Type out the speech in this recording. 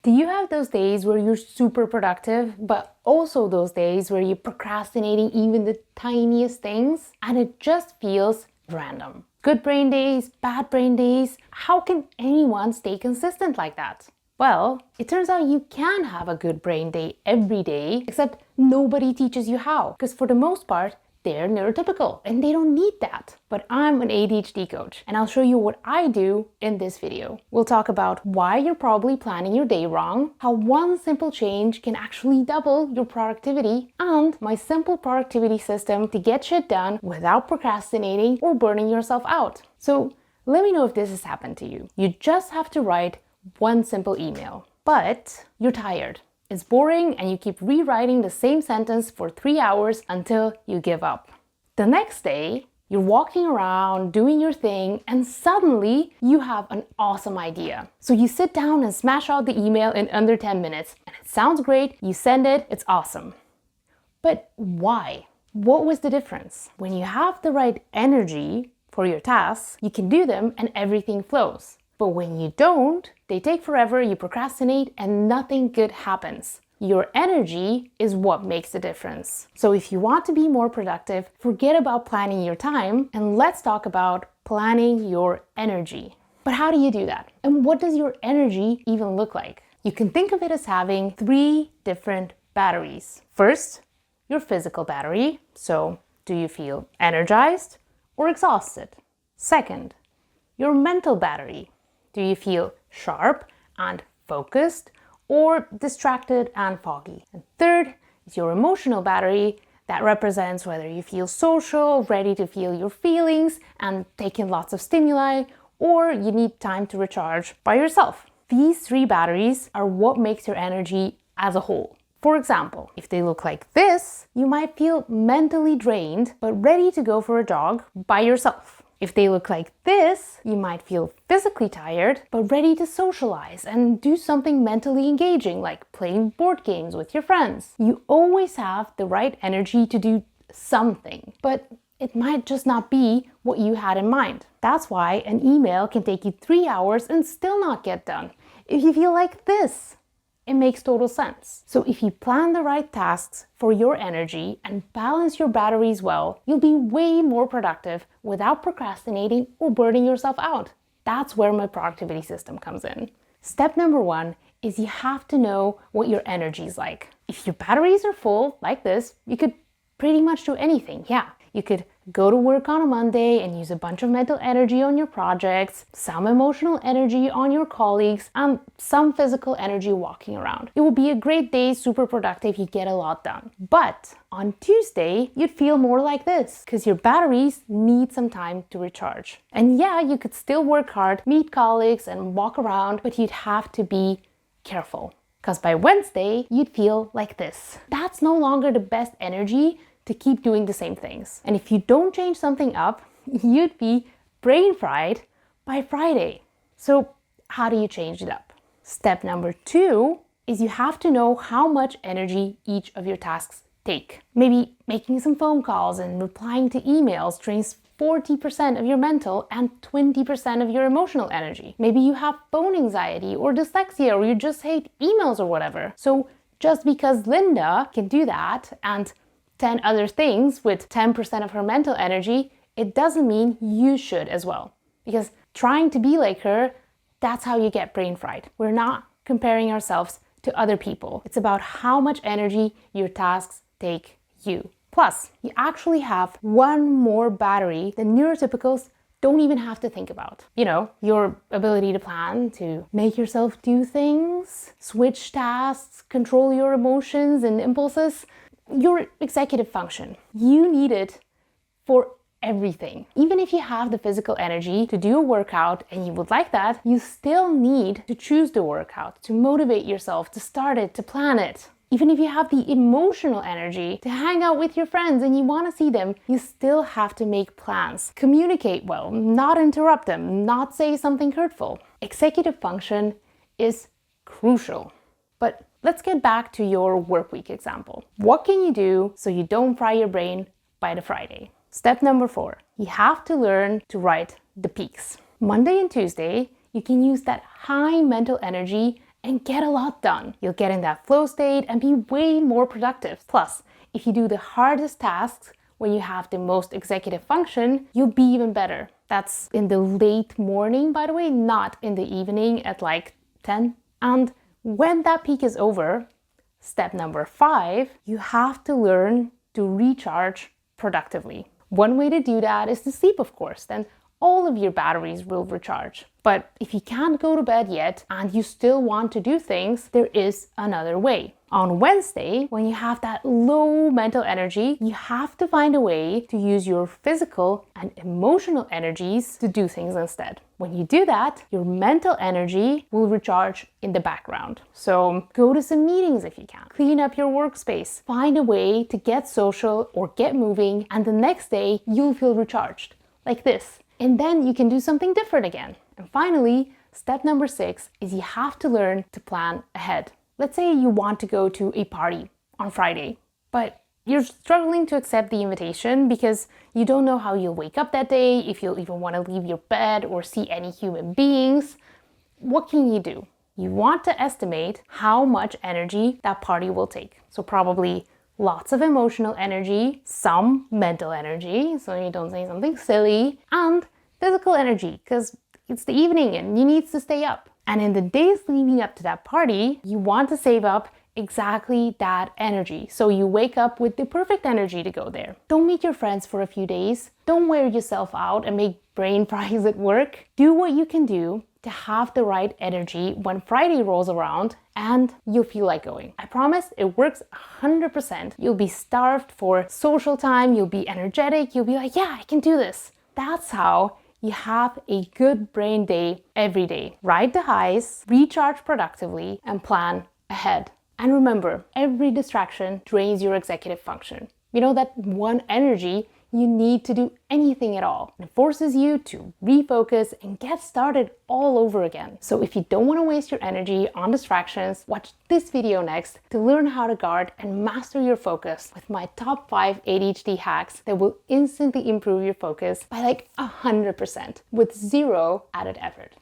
Do you have those days where you're super productive, but also those days where you're procrastinating even the tiniest things and it just feels random? Good brain days, bad brain days. How can anyone stay consistent like that? Well, it turns out you can have a good brain day every day, except nobody teaches you how, because for the most part, they're neurotypical and they don't need that. But I'm an ADHD coach and I'll show you what I do in this video. We'll talk about why you're probably planning your day wrong, how one simple change can actually double your productivity, and my simple productivity system to get shit done without procrastinating or burning yourself out. So let me know if this has happened to you. You just have to write one simple email, but you're tired. It's boring and you keep rewriting the same sentence for 3 hours until you give up. The next day, you're walking around doing your thing and suddenly you have an awesome idea. So you sit down and smash out the email in under 10 minutes and it sounds great, you send it, it's awesome. But why? What was the difference? When you have the right energy for your tasks, you can do them and everything flows. But when you don't, they take forever, you procrastinate, and nothing good happens. Your energy is what makes the difference. So if you want to be more productive, forget about planning your time, and let's talk about planning your energy. But how do you do that? And what does your energy even look like? You can think of it as having 3 different batteries. First, your physical battery. So do you feel energized or exhausted? Second, your mental battery. Do you feel sharp and focused or distracted and foggy? And third is your emotional battery that represents whether you feel social, ready to feel your feelings and take in lots of stimuli, or you need time to recharge by yourself. These 3 batteries are what makes your energy as a whole. For example, if they look like this, you might feel mentally drained but ready to go for a jog by yourself. If they look like this, you might feel physically tired, but ready to socialize and do something mentally engaging, like playing board games with your friends. You always have the right energy to do something, but it might just not be what you had in mind. That's why an email can take you 3 hours and still not get done. If you feel like this, it makes total sense. So if you plan the right tasks for your energy and balance your batteries well, you'll be way more productive without procrastinating or burning yourself out. That's where my productivity system comes in. Step number 1 is you have to know what your energy is like. If your batteries are full, like this, you could pretty much do anything. Yeah, you could go to work on a Monday and use a bunch of mental energy on your projects, some emotional energy on your colleagues, and some physical energy walking around. It will be a great day, super productive, you get a lot done. But on Tuesday, you'd feel more like this, because your batteries need some time to recharge. And yeah, you could still work hard, meet colleagues, and walk around, but you'd have to be careful. Because by Wednesday, you'd feel like this. That's no longer the best energy to keep doing the same things. And if you don't change something up, you'd be brain fried by Friday. So how do you change it up? Step number 2 is you have to know how much energy each of your tasks take. Maybe making some phone calls and replying to emails drains 40% of your mental and 20% of your emotional energy. Maybe you have phone anxiety or dyslexia, or you just hate emails or whatever. So just because Linda can do that and 10 other things with 10% of her mental energy, it doesn't mean you should as well. Because trying to be like her, that's how you get brain fried. We're not comparing ourselves to other people. It's about how much energy your tasks take you. Plus, you actually have one more battery that neurotypicals don't even have to think about. You know, your ability to plan, to make yourself do things, switch tasks, control your emotions and impulses. Your executive function. You need it for everything. Even if you have the physical energy to do a workout and you would like that, you still need to choose the workout, to motivate yourself, to start it, to plan it. Even if you have the emotional energy to hang out with your friends and you want to see them, you still have to make plans. Communicate well, not interrupt them, not say something hurtful. Executive function is crucial. But let's get back to your work week example. What can you do so you don't fry your brain by the Friday? Step number 4, you have to learn to write the peaks. Monday and Tuesday, you can use that high mental energy and get a lot done. You'll get in that flow state and be way more productive. Plus, if you do the hardest tasks when you have the most executive function, you'll be even better. That's in the late morning, by the way, not in the evening at like 10. And when that peak is over, step number 5, you have to learn to recharge productively. One way to do that is to sleep, of course. Then all of your batteries will recharge. But if you can't go to bed yet and you still want to do things, there is another way. On Wednesday, when you have that low mental energy, you have to find a way to use your physical and emotional energies to do things instead. When you do that, your mental energy will recharge in the background. So go to some meetings if you can. Clean up your workspace. Find a way to get social or get moving, and the next day you'll feel recharged, like this. And then you can do something different again. And finally, step number 6 is you have to learn to plan ahead. Let's say you want to go to a party on Friday, but you're struggling to accept the invitation because you don't know how you'll wake up that day, if you'll even want to leave your bed or see any human beings. What can you do? You want to estimate how much energy that party will take. So probably lots of emotional energy, some mental energy, so you don't say something silly, and physical energy, because it's the evening and you need to stay up. And in the days leading up to that party, you want to save up exactly that energy. So you wake up with the perfect energy to go there. Don't meet your friends for a few days. Don't wear yourself out and make brain fries at work. Do what you can do to have the right energy when Friday rolls around and you'll feel like going. I promise it works 100%. You'll be starved for social time. You'll be energetic. You'll be like, yeah, I can do this. That's how you have a good brain day every day. Ride the highs, recharge productively, and plan ahead. And remember, every distraction drains your executive function. You know that one energy you need to do anything at all. It forces you to refocus and get started all over again. So if you don't want to waste your energy on distractions, watch this video next to learn how to guard and master your focus with my top 5 ADHD hacks that will instantly improve your focus by like 100% with zero added effort.